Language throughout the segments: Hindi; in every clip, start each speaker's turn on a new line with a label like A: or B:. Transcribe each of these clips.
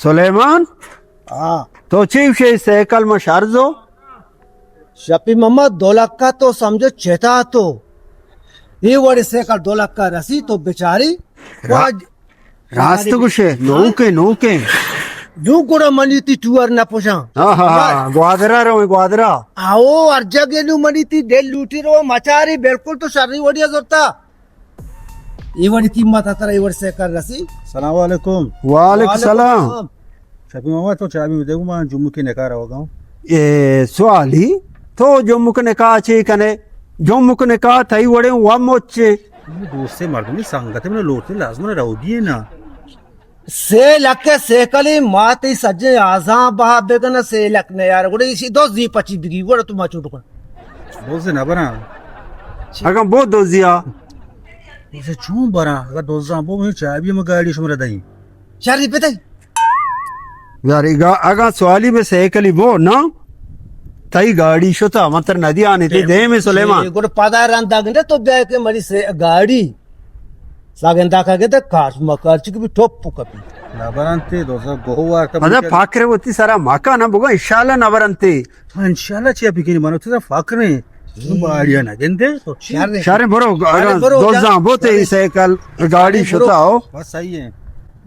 A: सुलेमान
B: हाँ
A: तो चीफ से साइकिल में शारजो
B: शफी मोहम्मद 2 लाख का तो समझो चेता तो ये वड़ी साइकिल 2 लाख का रसी तो बेचारी
A: रास्त कुछ नौके नौके
B: जो गुड़ा मनी थी टूर ना पोषा
A: हाँ ग्वादरा रहो ग्वादरा
B: आओ अर्जा गेलू मनी थी डेल लूटी रो मचारी बिल्कुल तो शर्री वड़िया जोरता ये वड़ी कीमत आता ये वड़ी साइकिल रसी
C: सलाम वालेकुम।
A: वालेकुम सलाम
C: शफी मोहम्मद तो चाबी में देखूँ मैं जुम्मू की निकाह होगा
A: ये सवाली तो जम्मू ने कहा चे कने जम्मू ने कहा थई वड़े वा मोचे
C: दोस्त से मर्द में संगत में लोटे लाजम रहोगी है ना
B: से लक्के सेकली माती सज्जे आजा बहा बेगन से लकने यार गुड़े इसी 10-25 बिगी वड़ा तुम चुट को
C: दोस्त ना बना
A: अगर बहुत दोजिया
C: उसे चूं बना अगर दोस्त वो मैं चाबी में गाड़ी शुमर दई
B: शर्री पे तई
A: यार अगर सवाली में साइकिल वो ना तई गाड़ी शोता मतलब नदी आने थी दे में सुलेमान
B: गुड़ पादा रंदा गंदे तो बे के मरी से गाड़ी सागंदा का के काश मकर चिक भी टॉप कपी
C: ना बनाते दोस्त गोवा का
A: मतलब फाकरे होती सारा माका ना बुगा इंशाल्लाह ना बरंते
C: इंशाल्लाह चाबी की मानो तो फाकरे बाड़िया ना गंदे तो
A: शारे बरो दोजा बोते साइकिल गाड़ी शोता हो
C: बस सही है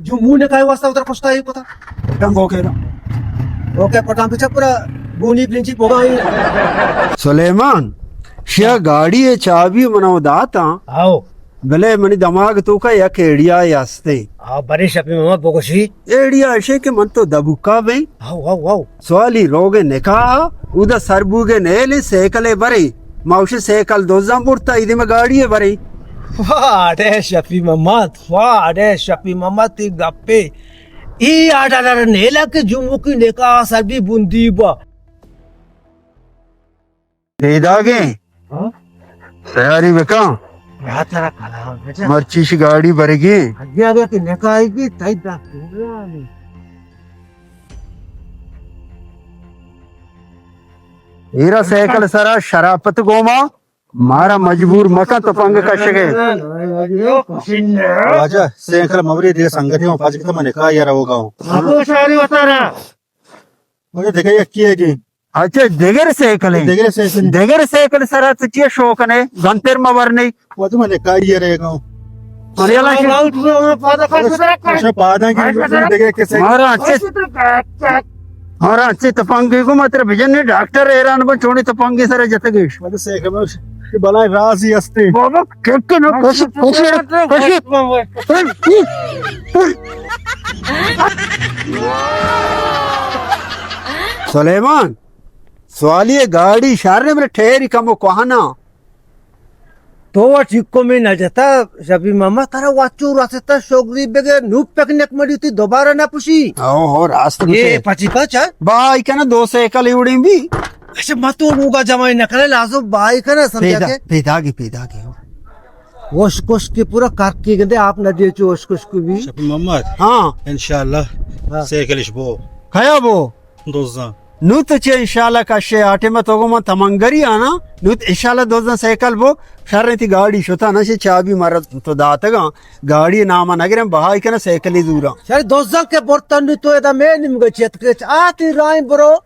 B: जो मुंह ने काय वास्ता उधर पछता है पता
A: टंगो के
B: ओके पटाम पीछे पूरा गोनी प्रिंसिप होगा ही
A: सुलेमान शिया गाड़ी है चाबी मनाओ दाता
B: आओ
A: भले मनी दिमाग तो का या केड़िया यास्ते
B: आओ बड़ी शफी मोहम्मद बोगशी
A: एड़िया ऐसे के मन तो दबुका बे
B: आओ आओ आओ
A: सवाली रोगे निकाह उदा सरबूगे नेले साइकिल बरे माउशी साइकिल दोजा पुरता इधे में गाड़ी है बरे
B: वाडे शफी मोहम्मद ती गप्पे ई आडा नेला के जुमु की नेका सरबी बुंदी बा
A: दे दागे तैयारी बेका
B: या तेरा खाना बेटा
A: मर्चीश गाड़ी भरेगी
B: आगे आगे की नेका आएगी तई दा
A: हीरा साइकिल सरा शराफत गोमा मारा मजबूर मका तो पंग कशगे
C: राजा साइकिल मवरी दे संगत में फाज के मैंने कहा यार होगा
B: आपको शायरी बता रहा
C: मुझे देखा ये की है कि
A: अच्छा देगर साइकिल सरा तुझे शौक ने गंतेर मवर नहीं
C: वो तो मैंने कहा ये रहेगा पादा की
A: मारा अच्छे तपंगी को मात्र विजन ने डॉक्टर हैरान बन छोड़ी तपंगी सर जतगेश
C: मतलब साइकिल में बलाई राज ही अस्ते
A: बाबा के ना कशी सुलेमान सवाली गाड़ी शारने में ठहरी कमो कहाना
B: तो चिक्को में न जाता शफी मामा तारा वाचू रास्ता शोगरी बेगे नूप पिकनिक मरी थी दोबारा ना पूछी
A: ओहो रास्ते
B: ये पची पचा
A: बाई का ना 2 साइकिल उड़ी भी
B: अच्छा मतो मुगा जमाई न करे लाजो बाई का ना समझा के
A: पेदागी
B: वोश कोश के पूरा काक के गंदे आप न दे चो वोश कोश को भी
C: शफी मोहम्मद
A: हाँ
C: इंशाल्लाह साइकिल इशबो
A: खया वो
C: दोस्ता
A: नूत चे इंशाल्लाह कशे आटे में तोगो मन तमंगरी आना नूत इंशाल्लाह दोजा साइकिल वो शर्रे थी गाड़ी शोता ना से चाबी मारा तो दातगा गाड़ी नामा नगरे बहाई के ना साइकिल दूरा
B: सर दोजा के बर्तन तो एदा मैं निम चेत के आती राय ब्रो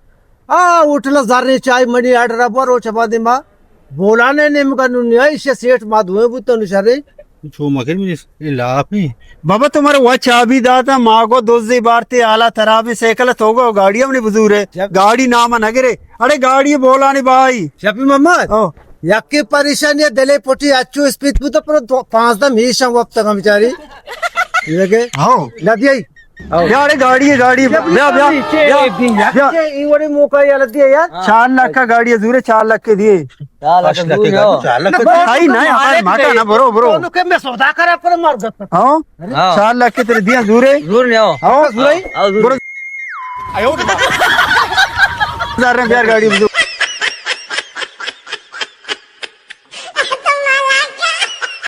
B: आ उठला जारे चाय मनी आडरा बरो चबा दिमा बोलाने निम का नुनिया इसे सेठ माधुए बुतन शरे
C: छो मगर में लापी
A: बाबा तुम्हारे वह चाबी दाता मागो दोजे बारते आला तराबी साइकिल तोगो गाड़ी हमने बुजूर है गाड़ी नामा नगरे अरे गाड़ी बोला नहीं भाई
B: शफी मोहम्मद
A: ओ
B: याके परेशानी दले पोटी अच्छो स्पीड में तो पर 5 दम ही शम वक्त तक बेचारी लगे
A: आओ
B: लगी आई
A: यार गाड़ी है गाड़ी
B: ये वाली मौका यार दिया यार
A: 4 लाख का गाड़ी है दूरे 4 लाख के दिए
C: 4 लाख
A: भाई ना हमारे माका ना बरो
B: दोनों के मैं सौदा करा पर मार दत
A: हाँ 4 लाख के तेरे दिया दूरे
D: दूर आओ
A: आओ
D: आओ
A: यार गाड़ी